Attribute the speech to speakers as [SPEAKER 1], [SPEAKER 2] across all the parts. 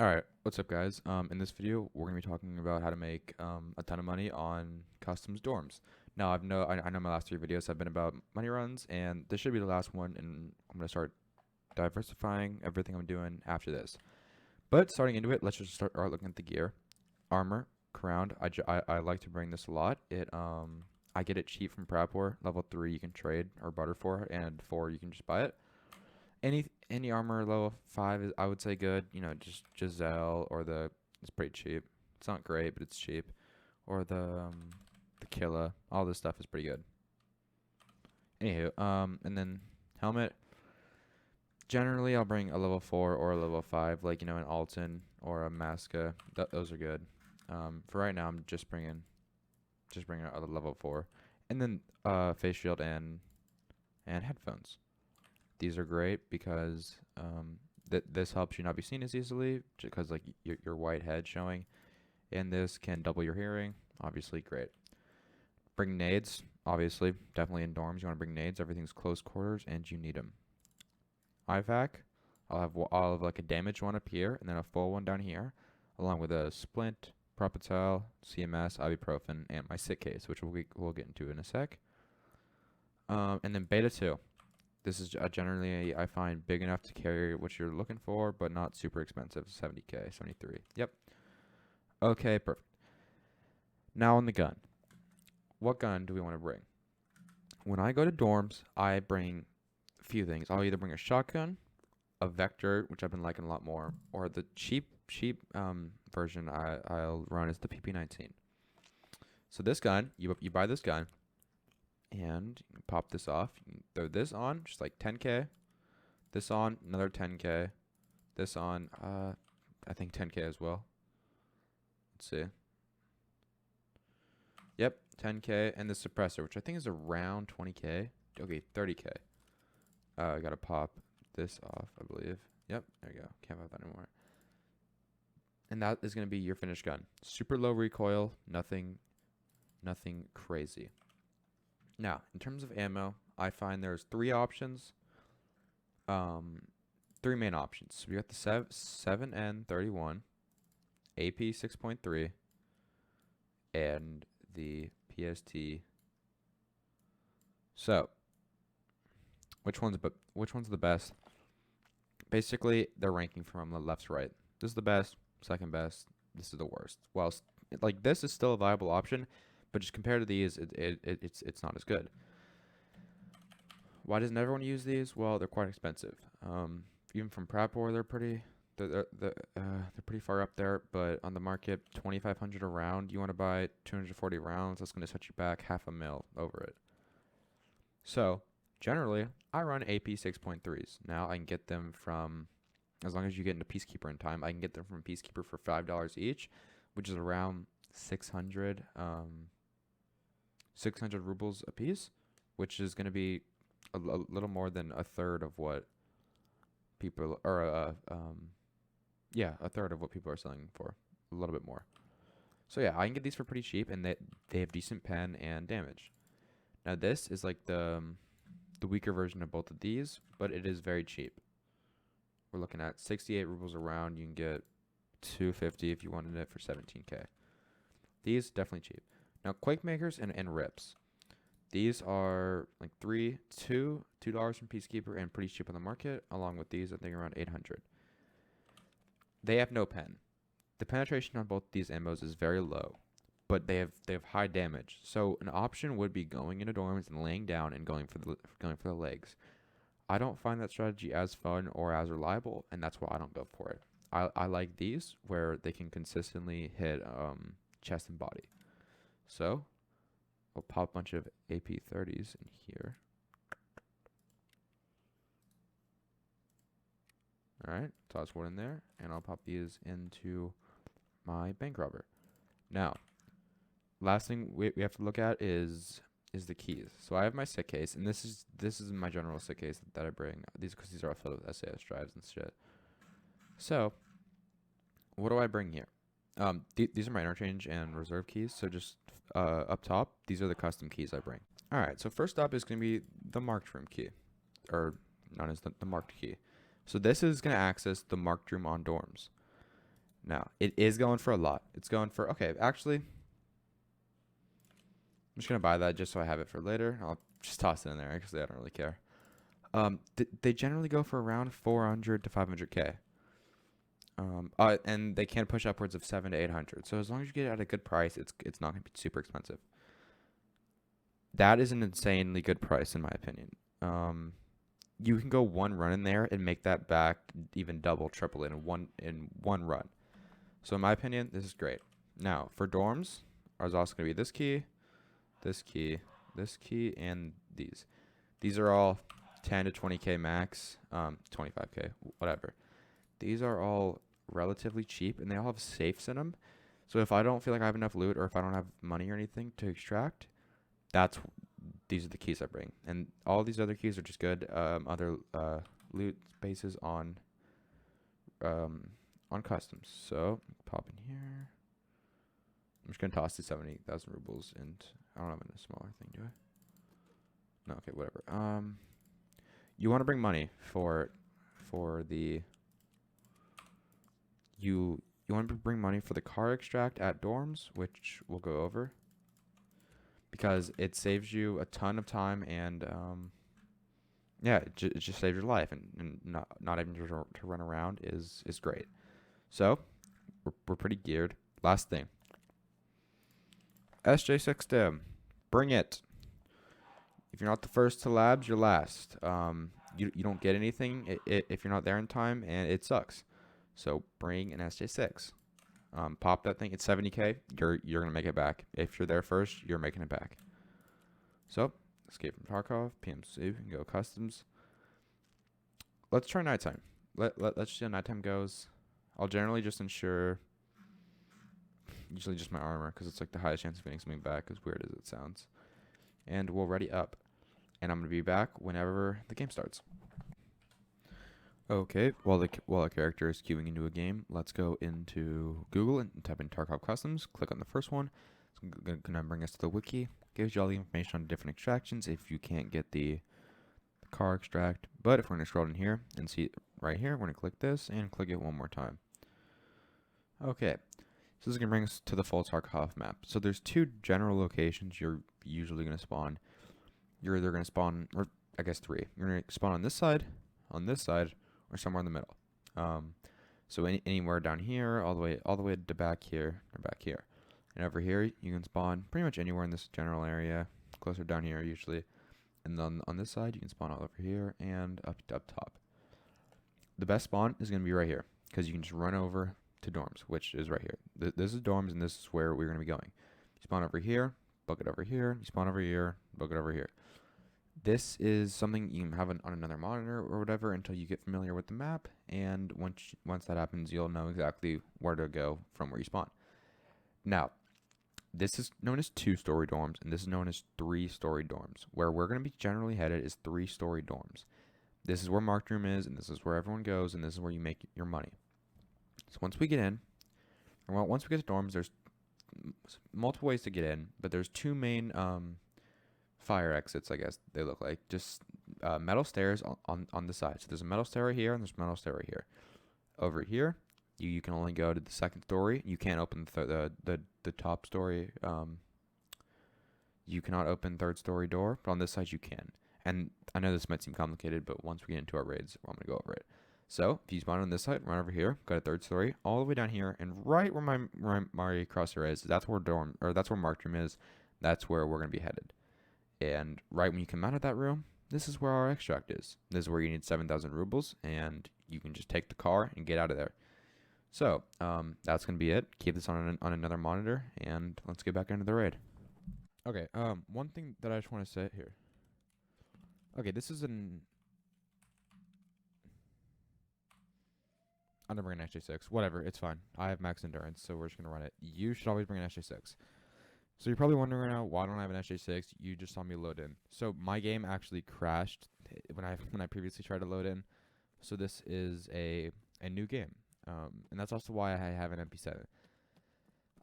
[SPEAKER 1] Alright, what's up guys? In this video, we're going to be talking about how to make a ton of money on customs dorms. Now, I know my last three videos have been about money runs, and this should be the last one, and I'm going to start diversifying everything I'm doing after this. But starting into it, let's just start looking at the gear. Armor, crown, I like to bring this a lot. I get it cheap from Prep War. Level 3 you can trade or barter for, and 4 you can just buy it. Any armor level 5 is, I would say, good. You know, just Giselle or it's pretty cheap. It's not great, but it's cheap. Or the Killa. All this stuff is pretty good. Anywho, and then helmet. Generally, I'll bring a level 4 or a level 5, like, you know, an Alton or a Masca. Those are good. For right now, I'm just bringing a level 4, and then face shield and headphones. These are great because this helps you not be seen as easily, because like your white head showing, and this can double your hearing. Obviously, great. Bring nades, obviously, definitely in dorms. You want to bring nades. Everything's close quarters, and you need them. IVAC, I'll have like a damaged one up here, and then a full one down here, along with a splint, Propitel, CMS, ibuprofen, and my sit case, which we'll get into in a sec. And then Beta 2. This is generally, I find, big enough to carry what you're looking for, but not super expensive. 70k, 73. Yep. Okay, perfect. Now on the gun. What gun do we want to bring? When I go to dorms, I bring a few things. I'll either bring a shotgun, a Vector, which I've been liking a lot more, or the cheap version I'll run is the PP19. So this gun, you buy this gun, and you can pop this off. You can throw this on, just like 10k. This on, another 10k. This on, I think 10k as well. Let's see. Yep, 10k, and the suppressor, which I think is around 20k. Okay, 30k. I gotta pop this off, I believe. Yep, there you go. Can't pop that anymore. And that is gonna be your finished gun. Super low recoil, nothing crazy. Now, in terms of ammo, I find there's three options. Three main options. So we got the 7N31, AP 6.3, and the PST. So, which one's the best? Basically, they're ranking from the left to right. This is the best, second best. This is the worst. Well, like this is still a viable option, but just compared to these, it's not as good. Why doesn't everyone use these? Well, they're quite expensive. Even from Prep War, they're pretty far up there. But on the market, 2,500 a round. You want to buy 240 rounds? That's going to set you back $500,000 over it. So generally, I run AP 6.3s. Now I can get them from, as long as you get into Peacekeeper in time, I can get them from Peacekeeper for $5 each, which is around 600 rubles a piece, which is going to be a little more than a third of what people are a third of what people are selling for, a little bit more. So yeah, I can get these for pretty cheap, and they have decent pen and damage. Now this is like the weaker version of both of these, but it is very cheap. We're looking at 68 rubles a round. You can get 250 if you wanted it for 17k. These definitely cheap. Now Quake Makers and Rips. These are like $2 from Peacekeeper and pretty cheap on the market. Along with these, I think around 800. They have no pen. The penetration on both these ammos is very low, but they have high damage. So an option would be going into dorms and laying down and going for the legs. I don't find that strategy as fun or as reliable, and that's why I don't go for it. I like these where they can consistently hit chest and body. So I'll pop a bunch of AP30s in here. Alright, toss one in there, and I'll pop these into my bank robber. Now, last thing we have to look at is the keys. So I have my sit case, and this is my general sit case that I bring. These because these are all filled with SAS drives and shit. So, what do I bring here? These are my interchange and reserve keys. So just up top, these are the custom keys I bring. All right. So first up is going to be the marked room key, or known as the marked key. So this is going to access the marked room on dorms. Now, it is going for a lot. It's going for, okay, actually, I'm just going to buy that just so I have it for later. I'll just toss it in there because I don't really care. They generally go for around 400 to 500K. And they can push upwards of 7 to 800. So as long as you get it at a good price, it's not going to be super expensive. That is an insanely good price in my opinion. You can go one run in there and make that back even double, triple in one run. So in my opinion, this is great. Now for dorms, ours also going to be this key, this key, this key, and these. These are all 10 to 20K max, 25K, whatever. These are all relatively cheap, and they all have safes in them. So if I don't feel like I have enough loot, or if I don't have money or anything to extract, these are the keys I bring. And all these other keys are just good other loot spaces on customs. So pop in here. I'm just gonna toss the 70,000 rubles, and I don't have a smaller thing, do I? No, okay, whatever. You want to bring money for the you want to bring money for the car extract at dorms, which we'll go over, because it saves you a ton of time, and yeah, it just saves your life, and not having to run around is great. So we're pretty geared. Last thing, SJ6 Dim, bring it. If you're not the first to labs, you're last. You don't get anything if you're not there in time, and it sucks. So bring an SJ6. Pop that thing. It's 70K. You're gonna make it back. If you're there first, you're making it back. So escape from Tarkov, PMC, and go customs. Let's try nighttime. Let's see how nighttime goes. I'll generally just ensure, usually just my armor, because it's like the highest chance of getting something back, as weird as it sounds. And we'll ready up. And I'm going to be back whenever the game starts. Okay, while our character is queuing into a game, let's go into Google and type in Tarkov Customs. Click on the first one. It's going to bring us to the wiki. Gives you all the information on different extractions if you can't get the car extract. But if we're going to scroll in here and see right here, we're going to click this and click it one more time. Okay, so this is going to bring us to the full Tarkov map. So there's two general locations you're usually going to spawn. You're either going to spawn, or I guess three. You're going to spawn on this side, or somewhere in the middle. So anywhere down here, all the way to back here, or back here. And over here, you can spawn pretty much anywhere in this general area, closer down here usually. And then on this side, you can spawn all over here and up top. The best spawn is going to be right here, because you can just run over to dorms, which is right here. This is dorms, and this is where we're going to be going. You spawn over here, book it over here. You spawn over here, book it over here. This is something you can have on another monitor or whatever until you get familiar with the map, and once that happens, you'll know exactly where to go from where you spawn. Now, this is known as 2-story dorms, and this is known as 3-story dorms. Where we're going to be generally headed is 3-story dorms. This is where marked room is, and this is where everyone goes, and this is where you make your money. So once we get in, or once we get to dorms, there's multiple ways to get in, but there's two main fire exits, I guess they look like. Just metal stairs on the side. So there's a metal stair right here, and there's a metal stair right here. Over here, you can only go to the second story. You can't open the top story. You cannot open third story door, but on this side you can. And I know this might seem complicated, but once we get into our raids, I'm going to go over it. So if you spawn on this side, run over here, go to third story, all the way down here, and right where my crosshair is, that's where that's where marked room is. That's where we're going to be headed. And right when you come out of that room, this is where our extract is. This is where you need 7,000 rubles, and you can just take the car and get out of there. So that's going to be it. Keep this on another monitor, and let's get back into the raid. Okay, one thing that I just want to say here. Okay, this is I'm gonna bring an SJ6. Whatever, it's fine. I have max endurance, so we're just gonna run it. You should always bring an SJ6. So you're probably wondering right now, why don't I have an SJ6? You just saw me load in. So my game actually crashed when I previously tried to load in. So this is a new game, and that's also why I have an MP7.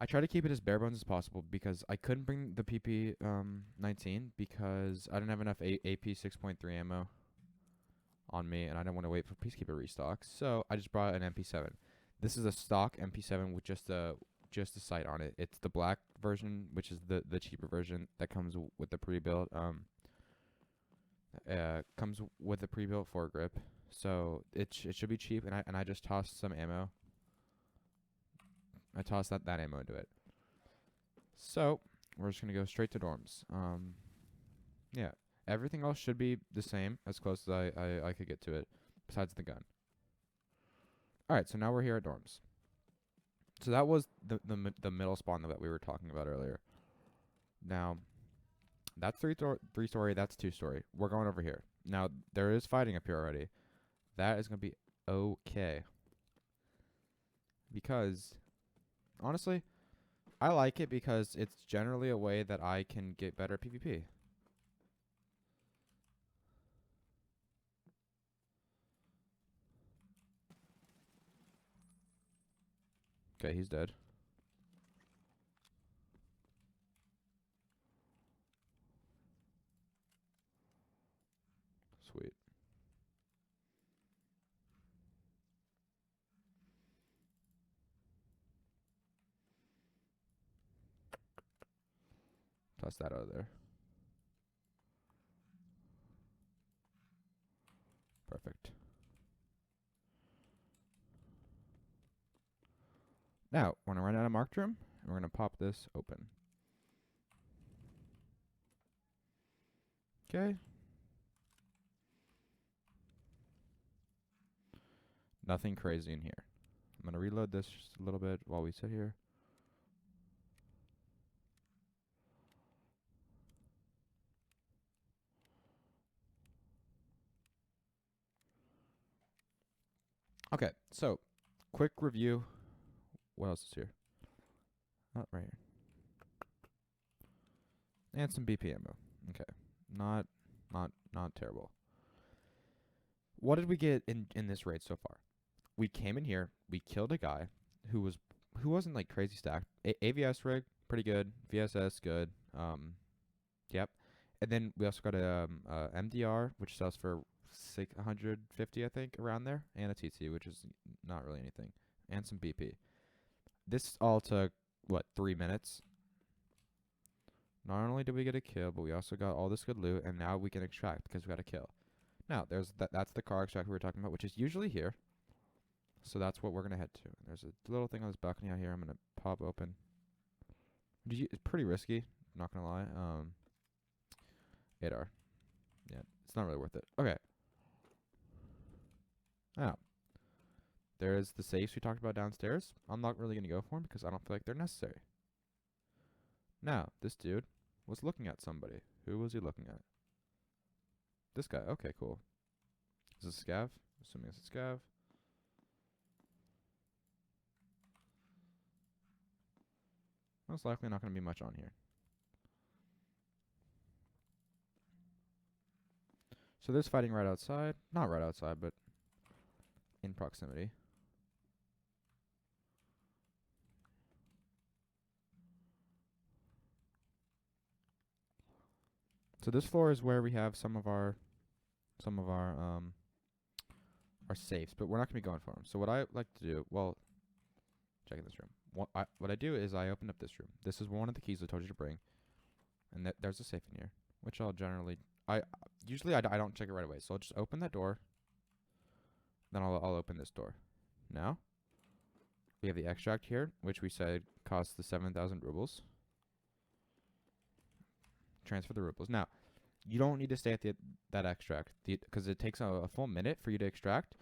[SPEAKER 1] I try to keep it as bare bones as possible because I couldn't bring the PP19 because I didn't have enough AP 6.3 ammo on me, and I didn't want to wait for Peacekeeper restock. So I just brought an MP7. This is a stock MP7 with just a sight on it. It's the black version, which is the cheaper version that comes with the pre-built comes with the pre-built foregrip. So it should be cheap, and I just tossed some ammo. I tossed that ammo into it. So we're just gonna go straight to dorms. Yeah, everything else should be the same, as close as I could get to it, besides the gun. All right, so now we're here at dorms. So that was the middle spawn that we were talking about earlier. Now that's three story. That's 2-story. We're going over here. Now there is fighting up here already. That is gonna be okay. Because honestly, I like it because it's generally a way that I can get better PvP. Okay, he's dead. Sweet. Toss that out of there. Perfect. Now, we're going to run out of marked room, and we're going to pop this open. Okay. Nothing crazy in here. I'm going to reload this just a little bit while we sit here. Okay, so quick review. What else is here? Oh, right here. And some BP ammo. Okay. Not terrible. What did we get in this raid so far? We came in here, we killed a guy who wasn't like crazy stacked. AVS rig, pretty good. VSS, good. Yep. And then we also got a MDR, which sells for 650, I think, around there, and a TT, which is not really anything, and some BP. This all took what, 3 minutes? Not only did we get a kill, but we also got all this good loot, and now we can extract because we got a kill. Now, that's the car extract we were talking about, which is usually here. So that's what we're going to head to. There's a little thing on this balcony out here I'm going to pop open. It's pretty risky, not going to lie. 8R. Yeah, it's not really worth it. Okay. Now, there's the safes we talked about downstairs. I'm not really going to go for them because I don't feel like they're necessary. Now, this dude was looking at somebody. Who was he looking at? This guy. Okay, cool. Is this a scav? Assuming it's a scav. Most likely not going to be much on here. So there's fighting right outside. Not right outside, but in proximity. So this floor is where we have some of our safes, but we're not going to be going for them. So what I like to do, well, check in this room. What I do is I open up this room. This is one of the keys I told you to bring, and there's a safe in here, which I'll generally, usually I don't check it right away. So I'll just open that door, then I'll open this door. Now we have the extract here, which we said costs the 7,000 rubles. Transfer the rubles. Now, you don't need to stay at that extract because it takes a full minute for you to extract.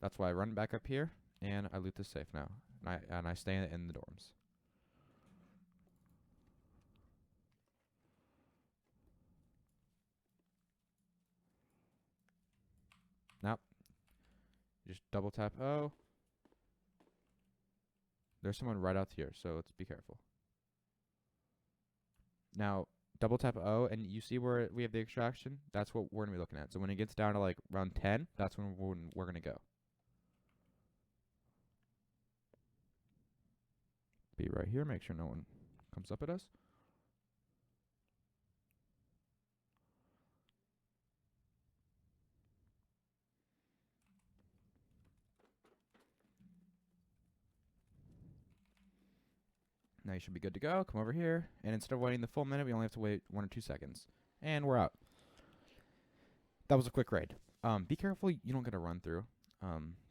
[SPEAKER 1] That's why I run back up here and I loot the safe now, and I stay in the dorms. Now, just double tap O. There's someone right out here, so let's be careful. Now, double tap O, and you see where we have the extraction? That's what we're going to be looking at. So when it gets down to like round 10, that's when we're going to go. Be right here, make sure no one comes up at us. Now you should be good to go. Come over here, and instead of waiting the full minute, we only have to wait 1 or 2 seconds. And we're out. That was a quick raid. Be careful you don't get a run through.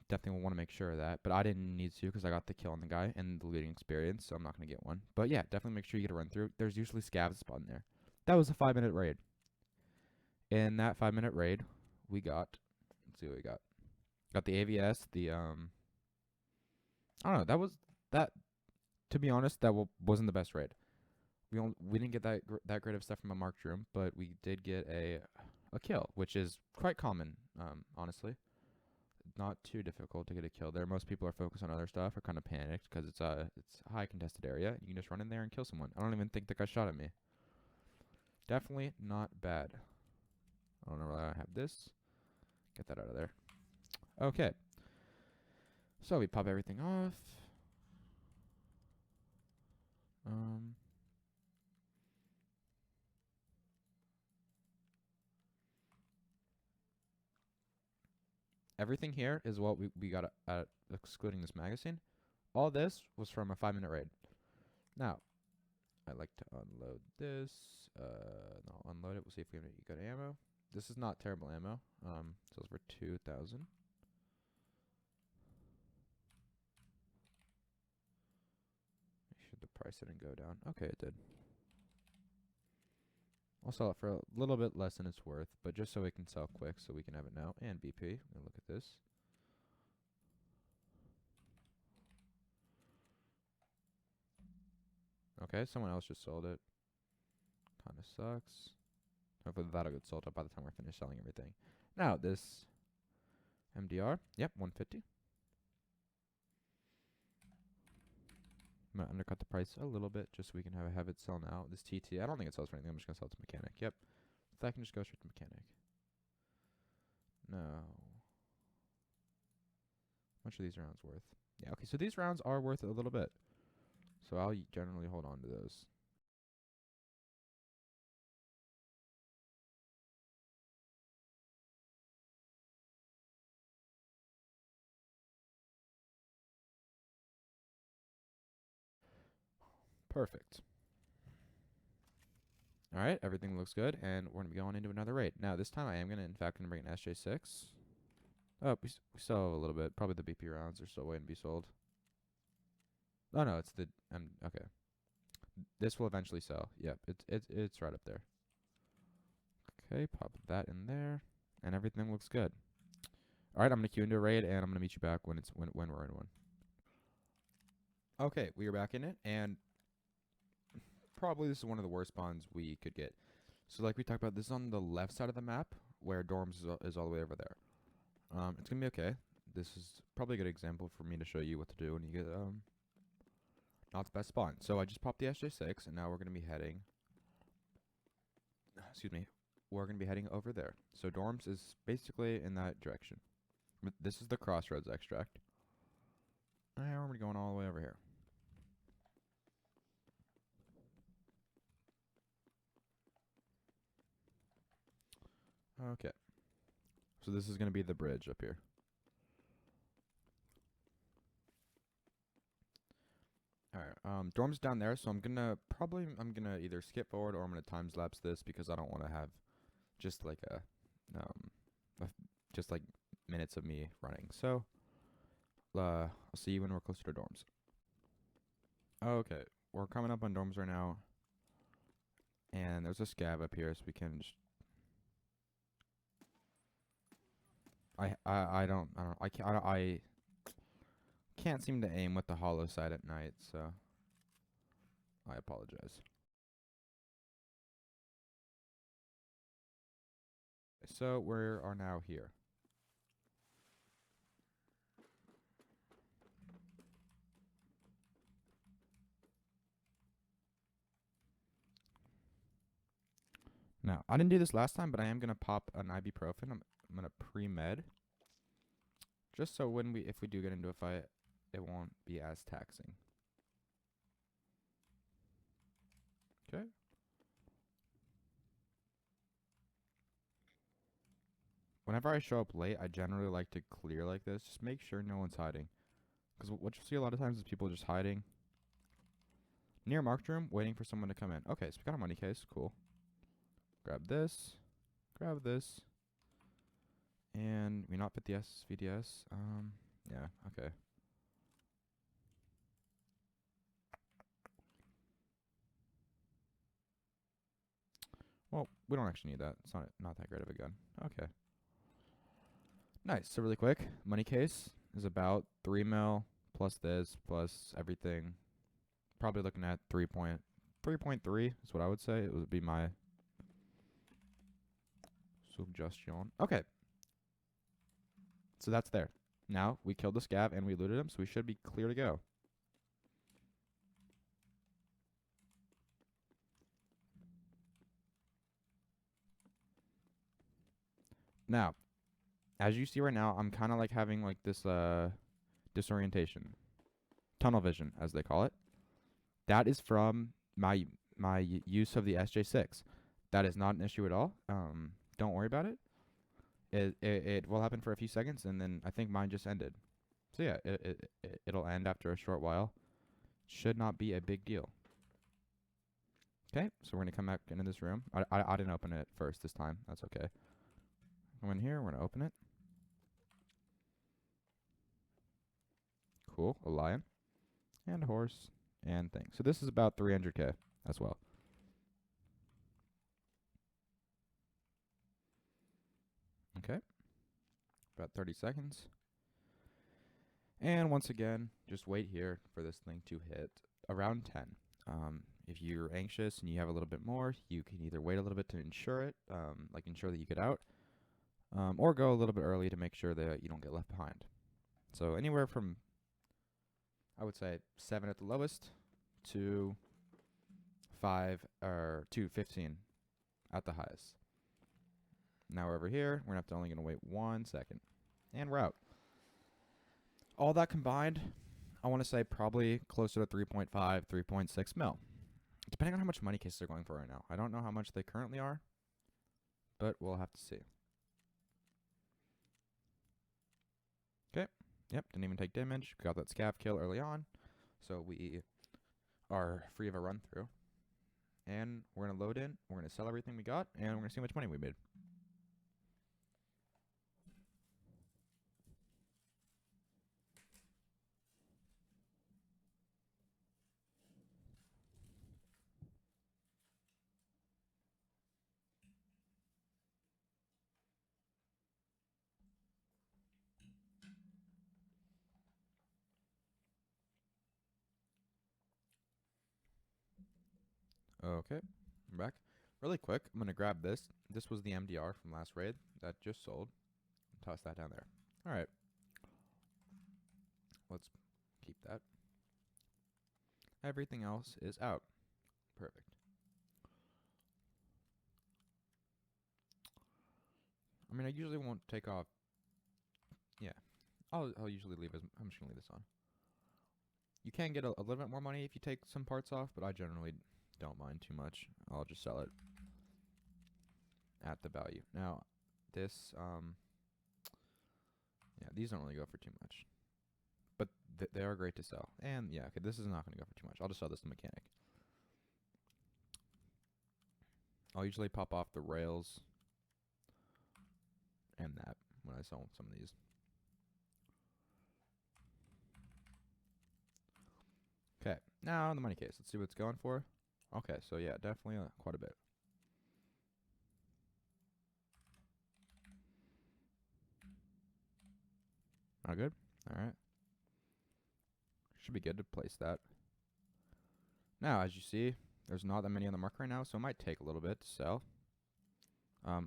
[SPEAKER 1] Definitely want to make sure of that, but I didn't need to because I got the kill on the guy and the looting experience, so I'm not going to get one. But yeah, definitely make sure you get a run through. There's usually scavs spawn there. That was a 5-minute raid. In that 5-minute raid, we got, let's see what we got. Got the AVS, the, I don't know, to be honest, that wasn't the best raid. We didn't get that great of stuff from a marked room, but we did get a kill, which is quite common, honestly. Not too difficult to get a kill there. Most people are focused on other stuff or kind of panicked because it's a high contested area. You can just run in there and kill someone. I don't even think the guy shot at me. Definitely not bad. I don't know whether I have this. Get that out of there. Okay. So we pop everything off. Everything here is what we got at excluding this magazine. All this was from a 5-minute raid. Now, I'd like to unload this. No, I'll unload it. We'll see if we have any good ammo. This is not terrible ammo. Sells for 2,000. Make sure the price didn't go down. Okay, it did. I'll sell it for a little bit less than it's worth, but just so we can sell quick, so we can have it now. And BP. I'm gonna look at this. Okay, someone else just sold it. Kind of sucks. Hopefully that'll get sold up by the time we're finished selling everything. Now, this MDR. Yep, 150. I'm going to undercut the price a little bit just so we can have it sell now. This TT, I don't think it sells for anything. I'm just going to sell it to mechanic. Yep. So I can just go straight to mechanic. No. How much are these rounds worth? Yeah, okay, so these rounds are worth a little bit. So I'll generally hold on to those. Perfect. All right, everything looks good, and we're going to be going into another raid. Now, this time I am going to, in fact, bring an SJ6. Oh, we still have a little bit. Probably the BP rounds are still waiting to be sold. Oh, no, it's the... okay. This will eventually sell. Yep, it's right up there. Okay, pop that in there, and everything looks good. All right, I'm going to queue into a raid, and I'm going to meet you back when we're in one. Okay, we are back in it, and probably this is one of the worst spawns we could get. So like we talked about, this is on the left side of the map, where dorms is all the way over there. It's going to be okay. This is probably a good example for me to show you what to do when you get not the best spawn. So I just popped the SJ6, and now we're going to be heading... Excuse me. We're going to be heading over there. So dorms is basically in that direction. But this is the Crossroads extract. And we're going to be going all the way over here. Okay. So this is going to be the bridge up here. Alright, dorm's down there, so I'm gonna either skip forward or I'm gonna time lapse this because I don't want to have just like just like minutes of me running. So I'll see you when we're closer to dorms. Okay, we're coming up on dorms right now, and there's a scav up here, so we can just... I can't seem to aim with the hollow sight at night, so I apologize. So we are now here. Now, I didn't do this last time, but I am going to pop an ibuprofen. I'm going to pre-med. Just so if we do get into a fight, it won't be as taxing. Okay. Whenever I show up late, I generally like to clear like this. Just make sure no one's hiding. Because what you see a lot of times is people just hiding. near marked room, waiting for someone to come in. Okay, so we got a money case. Cool. Grab this. Grab this. And we not fit the SVDS. Yeah, okay. Well, we don't actually need that. It's not that great of a gun. Okay. Nice. So really quick, money case is about 3 mil plus this plus everything. Probably looking at 3.3 is what I would say. It would be my suggestion. Okay. So that's there. Now we killed the scav and we looted him, so we should be clear to go. Now, as you see right now, I'm kind of like having like this disorientation. Tunnel vision, as they call it. That is from my use of the SJ6. That is not an issue at all. Don't worry about it. It will happen for a few seconds, and then I think mine just ended. So yeah, it'll end after a short while. Should not be a big deal. Okay, so we're gonna come back into this room. I didn't open it first this time. That's okay. Come in here. We're gonna open it. Cool, a lion, and a horse, and thing. So this is about 300k as well. Okay, about 30 seconds. And once again, just wait here for this thing to hit around 10. If you're anxious and you have a little bit more, you can either wait a little bit to ensure it, like ensure that you get out, or go a little bit early to make sure that you don't get left behind. So anywhere from, I would say, 7 at the lowest to 5 or to 15 at the highest. Now we're over here. We're only going to wait 1 second. And we're out. All that combined, I want to say probably closer to 3.5, 3.6 mil. Depending on how much money cases they're going for right now. I don't know how much they currently are, but we'll have to see. Okay. Yep, didn't even take damage. Got that scav kill early on. So we are free of a run through. And we're going to load in. We're going to sell everything we got, and we're going to see how much money we made. Okay, I'm back. Really quick, I'm going to grab this. This was the MDR from last raid that just sold. Toss that down there. All right. Let's keep that. Everything else is out. Perfect. I mean, I usually won't take off. Yeah. I'll usually leave as, I'm just going to leave this on. You can get a little bit more money if you take some parts off, but I generally don't mind too much. I'll just sell it at the value. Now, this, yeah, these don't really go for too much. But they are great to sell. And yeah, okay, this is not going to go for too much. I'll just sell this to mechanic. I'll usually pop off the rails and that when I sell some of these. Okay, now the money case. Let's see what it's going for. Okay, so yeah, definitely quite a bit. Not good? Alright. Should be good to place that. Now, as you see, there's not that many on the market right now, so it might take a little bit to sell.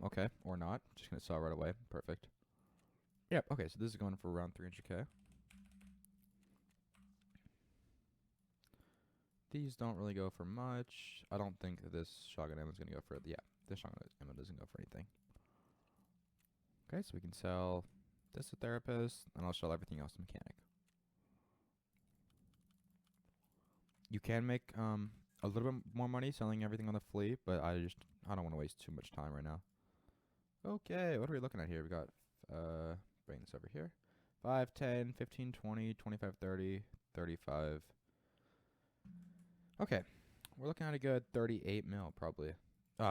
[SPEAKER 1] Okay, or not. Just going to sell right away. Perfect. Yep, okay, so this is going for around 300k. These don't really go for much. I don't think this shotgun ammo is going to go for, yeah, this shotgun ammo doesn't go for anything. Okay, so we can sell this to therapist, and I'll sell everything else to mechanic. You can make a little bit more money selling everything on the flea, but I don't want to waste too much time right now. Okay, what are we looking at here? We got, bring this over here. 5, 10, 15, 20, 25, 30, 35. Okay, we're looking at a good 38 mil probably.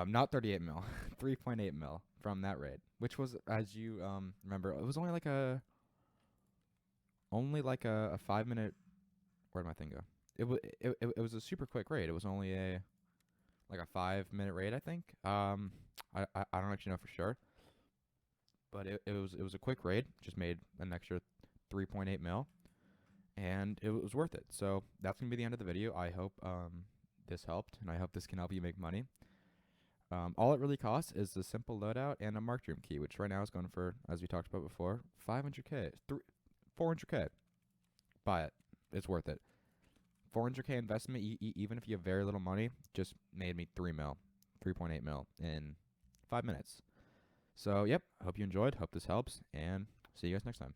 [SPEAKER 1] Not 38 mil, 3.8 mil from that raid, which was, as you remember, it was only like a 5 minute. Where'd my thing go? It was a super quick raid. It was only a 5 minute raid, I think. I don't actually know for sure, but it was a quick raid. Just made an extra 3.8 mil, and it was worth it. So that's gonna be the end of the video. I hope this helped, and I hope this can help you make money. All it really costs is a simple loadout and a marked room key, which right now is going for, as we talked about before, 500k, 400k. Buy it. It's worth it. 400k investment, even if you have very little money, just made me 3.8 mil in 5 minutes. So, yep, I hope you enjoyed. Hope this helps, and see you guys next time.